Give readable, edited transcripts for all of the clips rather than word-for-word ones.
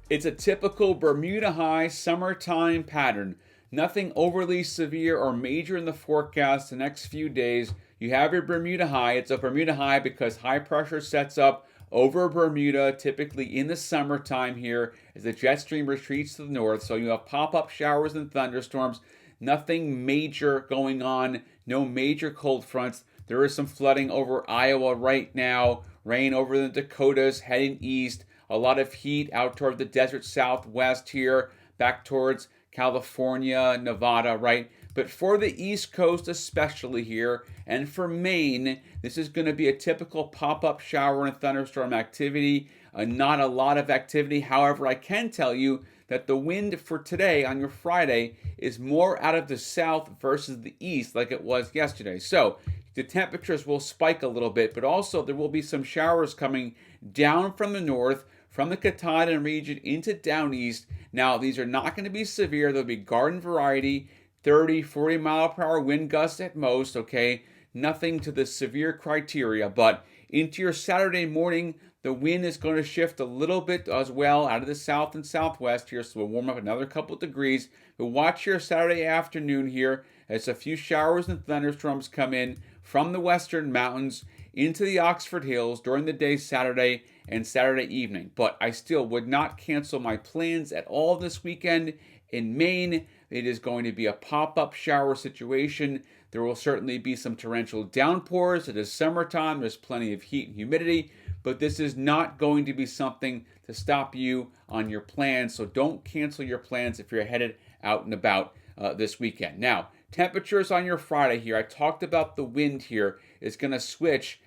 It's a typical Bermuda High summertime pattern. Nothing overly severe or major in the forecast the next few days. You have your Bermuda High. It's a Bermuda High because high pressure sets up over Bermuda, typically in the summertime here, as the jet stream retreats to the north. So you have pop-up showers and thunderstorms. Nothing major going on. No major cold fronts. There is some flooding over Iowa right now. Rain over the Dakotas heading east. A lot of heat out toward the desert southwest here, back towards California, Nevada, right? But for the East Coast, especially here, and for Maine, this is going to be a typical pop-up shower and thunderstorm activity. Not a lot of activity. However, I can tell you that the wind for today on your Friday is more out of the south versus the east like it was yesterday. So the temperatures will spike a little bit, but also there will be some showers coming down from the north, from the Katahdin region into down east. Now, these are not going to be severe. They'll be garden variety, 30, 40 mile per hour wind gusts at most, okay? Nothing to the severe criteria, but into your Saturday morning, the wind is going to shift a little bit as well out of the south and southwest here, so we'll warm up another couple degrees. But watch your Saturday afternoon here as a few showers and thunderstorms come in from the western mountains into the Oxford Hills during the day Saturday and Saturday evening. But I still would not cancel my plans at all this weekend in Maine. It is going to be a pop-up shower situation. There will certainly be some torrential downpours. It is summertime. There's plenty of heat and humidity. But this is not going to be something to stop you on your plans. So don't cancel your plans if you're headed out and about this weekend. Now, temperatures on your Friday here. I talked about the wind here is going to switch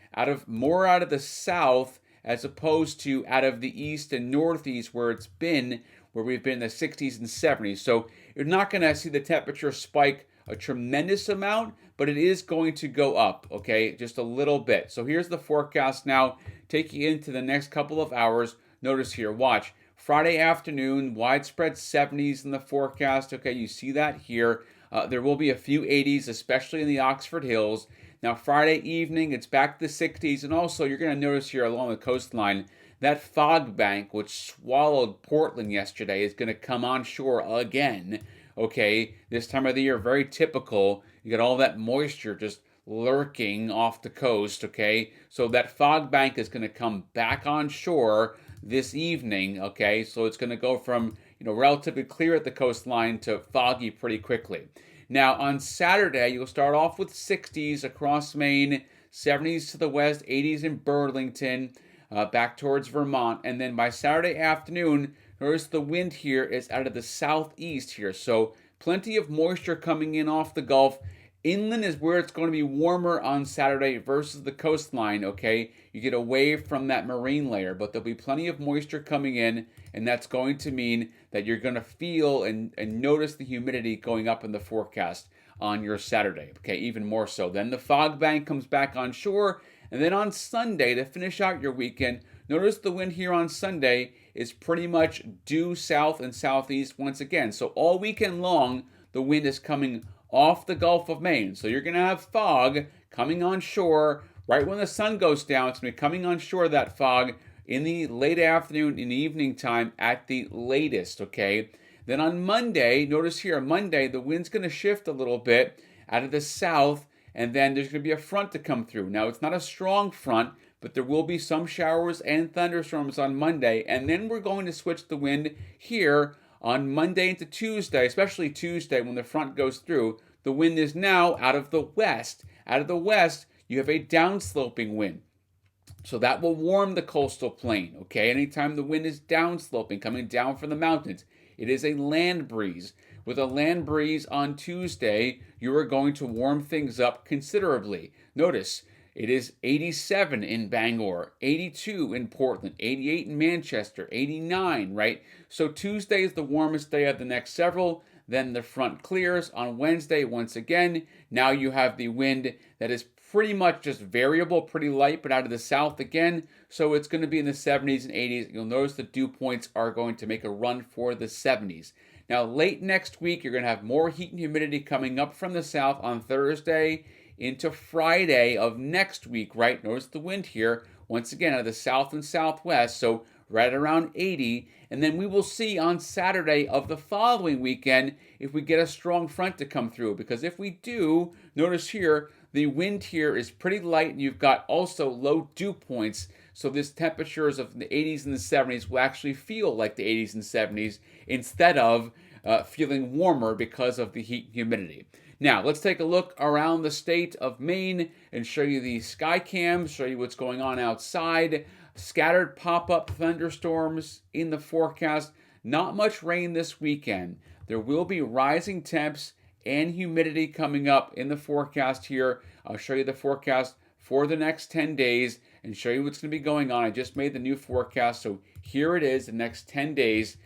more out of the south as opposed to out of the east and northeast where we've been in the 60s and 70s. So you're not going to see the temperature spike a tremendous amount, but it is going to go up, okay, just a little bit. So here's the forecast now, take you into the next couple of hours. Notice here, watch. Friday afternoon, widespread 70s in the forecast, okay, you see that here. There will be a few 80s, especially in the Oxford Hills. Now, Friday evening, it's back to the 60s, and also you're going to notice here along the coastline, that fog bank, which swallowed Portland yesterday, is going to come on shore again. Okay, this time of the year, very typical. You get all that moisture just lurking off the coast, okay? So that fog bank is going to come back on shore this evening, okay? So it's going to go from, relatively clear at the coastline to foggy pretty quickly. Now, on Saturday, you'll start off with 60s across Maine, 70s to the west, 80s in Burlington, back towards Vermont. And then by Saturday afternoon, notice the wind here is out of the southeast here. So plenty of moisture coming in off the Gulf. Inland is where it's going to be warmer on Saturday versus the coastline, okay? You get away from that marine layer, but there'll be plenty of moisture coming in, and that's going to mean that you're going to feel and notice the humidity going up in the forecast on your Saturday, okay? Even more so. Then the fog bank comes back on shore, and then on Sunday, to finish out your weekend, notice the wind here on Sunday is pretty much due south and southeast once again. So all weekend long, the wind is coming off the Gulf of Maine. So you're going to have fog coming on shore right when the sun goes down. It's going to be coming on shore, that fog, in the late afternoon and evening time at the latest, okay? Then on Monday, notice here, Monday, the wind's going to shift a little bit out of the south, and then there's going to be a front to come through. Now, it's not a strong front, but there will be some showers and thunderstorms on Monday, and then we're going to switch the wind here on Monday into Tuesday, especially Tuesday when the front goes through. The wind is now out of the west. Out of the west, you have a downsloping wind. So that will warm the coastal plain, okay? Anytime the wind is downsloping, coming down from the mountains, it is a land breeze. With a land breeze on Tuesday, you are going to warm things up considerably. Notice, it is 87 in Bangor, 82 in Portland, 88 in Manchester, 89, right? So Tuesday is the warmest day of the next several. Then the front clears on Wednesday once again. Now you have the wind that is pretty much just variable, pretty light, but out of the south again. So it's going to be in the 70s and 80s. You'll notice the dew points are going to make a run for the 70s. Now, late next week, you're going to have more heat and humidity coming up from the south on Thursday into Friday of next week, right? Notice the wind here, once again, out of the south and southwest. So right around 80. And then we will see on Saturday of the following weekend if we get a strong front to come through. Because if we do, notice here, the wind here is pretty light, and you've got also low dew points. So this temperatures of the 80s and the 70s will actually feel like the 80s and 70s instead of feeling warmer because of the heat and humidity. Now, let's take a look around the state of Maine and show you the sky cams, show you what's going on outside. Scattered pop-up thunderstorms in the forecast. Not much rain this weekend. There will be rising temps and humidity coming up in the forecast here. I'll show you the forecast for the next 10 days and show you what's going to be going on. I just made the new forecast, so here it is the next 10 days.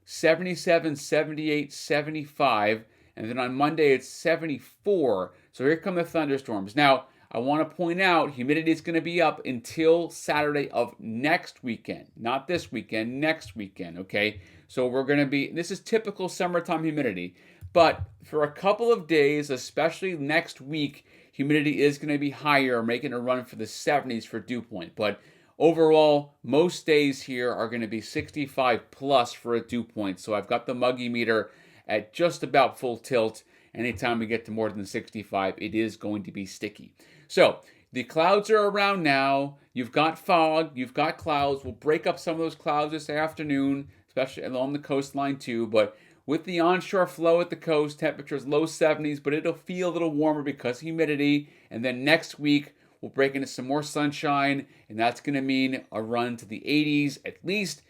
77, 78, 75, and then on Monday it's 74. So here come the thunderstorms. Now, I want to point out humidity is going to be up until Saturday of next weekend. Not this weekend, next weekend, okay? So we're going to be, this is typical summertime humidity. But for a couple of days, especially next week, humidity is going to be higher, making a run for the 70s for dew point. But overall, most days here are going to be 65 plus for a dew point. So I've got the muggy meter at just about full tilt. Anytime we get to more than 65, it is going to be sticky. So the clouds are around now. You've got fog, you've got clouds. We'll break up some of those clouds this afternoon, especially along the coastline too. But with the onshore flow at the coast, temperatures low 70s, but it'll feel a little warmer because of humidity. And then next week, we'll break into some more sunshine, and that's going to mean a run to the 80s at least.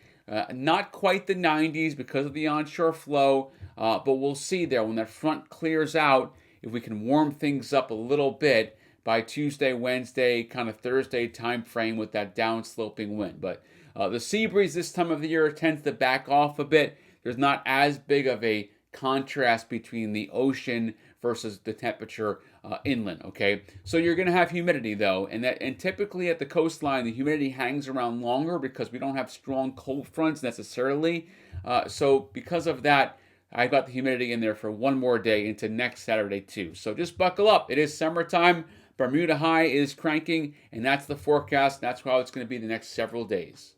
Not quite the 90s because of the onshore flow, but we'll see there when that front clears out if we can warm things up a little bit by Tuesday, Wednesday, kind of Thursday time frame with that downsloping wind. But the sea breeze this time of the year tends to back off a bit. There's not as big of a contrast between the ocean versus the temperature inland, okay? So you're going to have humidity, though, and typically at the coastline, the humidity hangs around longer because we don't have strong cold fronts necessarily. So because of that, I've got the humidity in there for one more day into next Saturday, too. So just buckle up. It is summertime. Bermuda High is cranking, and that's the forecast. That's how it's going to be the next several days.